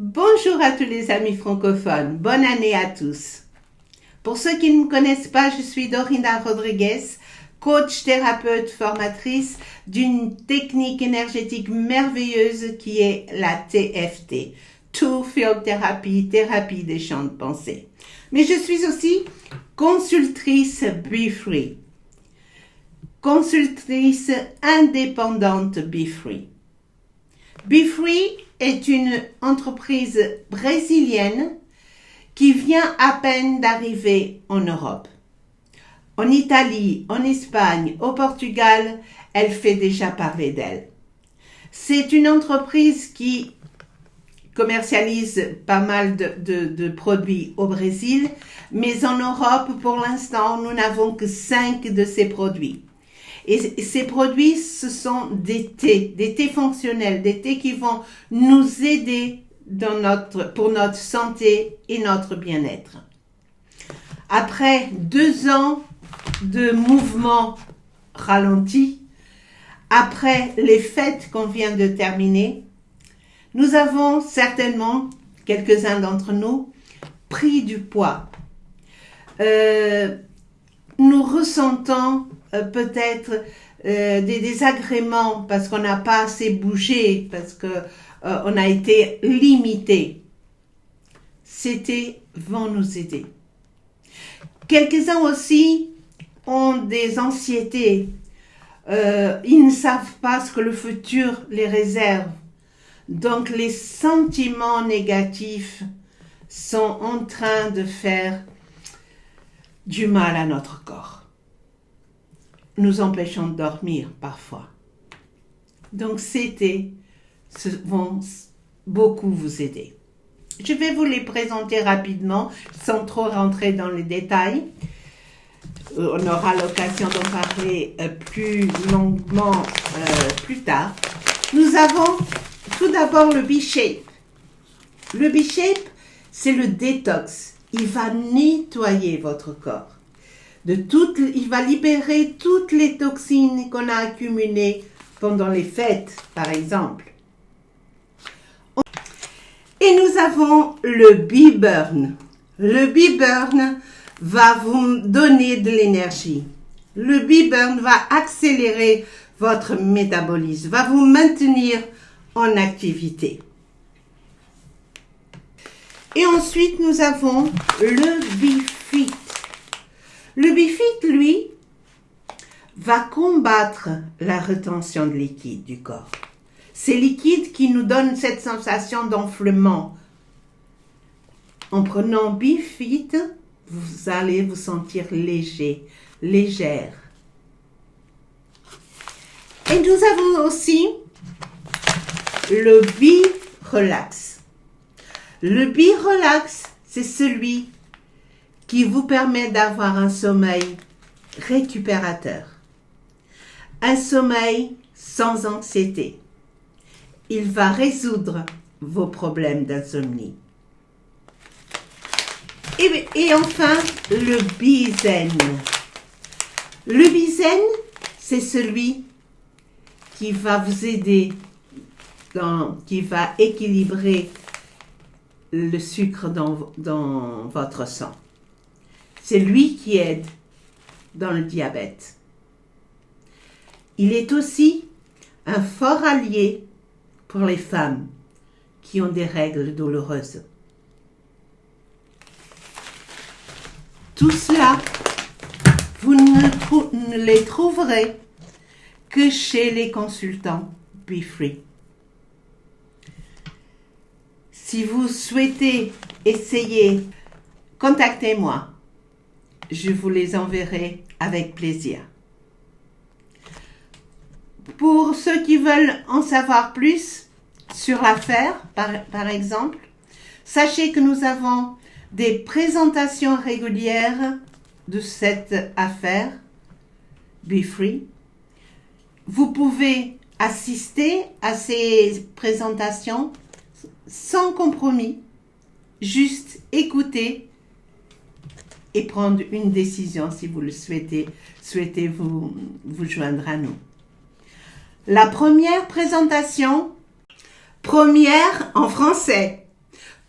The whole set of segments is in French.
Bonjour à tous les amis francophones, bonne année à tous. Pour ceux qui ne me connaissent pas, je suis Dorinda Rodriguez, coach, thérapeute, formatrice d'une technique énergétique merveilleuse qui est la TFT, Two Field Therapy, thérapie des champs de pensée. Mais je suis aussi consultrice Be Free, consultrice indépendante Be Free. Be Free est une entreprise brésilienne qui vient à peine d'arriver en Europe. En Italie, en Espagne, au Portugal, elle fait déjà parler d'elle. C'est une entreprise qui commercialise pas mal de produits au Brésil, mais en Europe, pour l'instant, nous n'avons que 5 de ces produits. Et ces produits, ce sont des thés fonctionnels, des thés qui vont nous aider pour notre santé et notre bien-être. Après 2 ans de mouvements ralentis, après les fêtes qu'on vient de terminer, nous avons certainement, quelques-uns d'entre nous, pris du poids. Nous ressentons peut-être des désagréments parce qu'on n'a pas assez bougé, parce qu'on a été limité. Ces thés vont nous aider. Quelques-uns aussi ont des anxiétés. Ils ne savent pas ce que le futur les réserve. Donc les sentiments négatifs sont en train de faire du mal à notre corps. Nous empêchons de dormir parfois. Donc ces thés vont beaucoup vous aider. Je vais vous les présenter rapidement, sans trop rentrer dans les détails. On aura l'occasion d'en parler plus longuement plus tard. Nous avons tout d'abord le B-Shape. Le B-Shape, c'est le détox. Il va nettoyer votre corps. Il va libérer toutes les toxines qu'on a accumulées pendant les fêtes, par exemple. Et nous avons le B-Burn. Le B-Burn va vous donner de l'énergie. Le B-Burn va accélérer votre métabolisme, va vous maintenir en activité. Et ensuite, nous avons le B-Fit. Le B-Fit, lui, va combattre la rétention de liquide du corps. Ces liquides qui nous donnent cette sensation d'enflement. En prenant B-Fit, vous allez vous sentir léger, légère. Et nous avons aussi le B-Relax. Le B-Relax, c'est celui qui vous permet d'avoir un sommeil récupérateur. Un sommeil sans anxiété. Il va résoudre vos problèmes d'insomnie. Et enfin, le B-Zen. Le B-Zen, c'est celui qui va vous aider, qui va équilibrer le sucre dans votre sang. C'est lui qui aide dans le diabète. Il est aussi un fort allié pour les femmes qui ont des règles douloureuses. Tout cela, vous ne les trouverez que chez les consultants Be Free. Si vous souhaitez essayer, contactez-moi. Je vous les enverrai avec plaisir. Pour ceux qui veulent en savoir plus sur l'affaire, par exemple, sachez que nous avons des présentations régulières de cette affaire, Be Free. Vous pouvez assister à ces présentations sans compromis, juste écouter et prendre une décision si vous le souhaitez vous joindre à nous. La première présentation, première en français.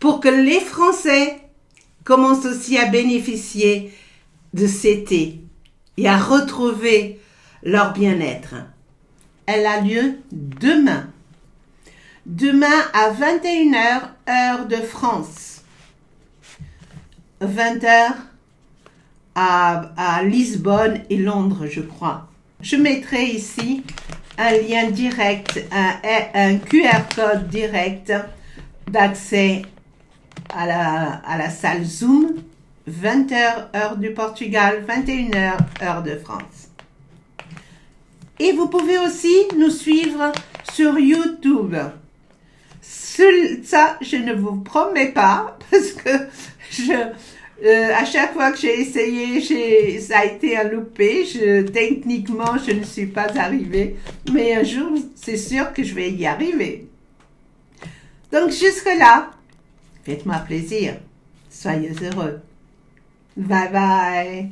pour que les Français commencent aussi à bénéficier de cet été et à retrouver leur bien-être. Elle a lieu demain. Demain à 21h, heure de France. 20h à Lisbonne et Londres, je crois. Je mettrai ici un lien direct, un QR code direct d'accès à la salle Zoom. 20h, heure du Portugal, 21h, heure de France. Et vous pouvez aussi nous suivre sur YouTube. Ça, je ne vous promets pas, parce que à chaque fois que j'ai essayé, ça a été un loupé. Techniquement, je ne suis pas arrivée. Mais un jour, c'est sûr que je vais y arriver. Donc, jusque-là, faites-moi plaisir. Soyez heureux. Bye bye.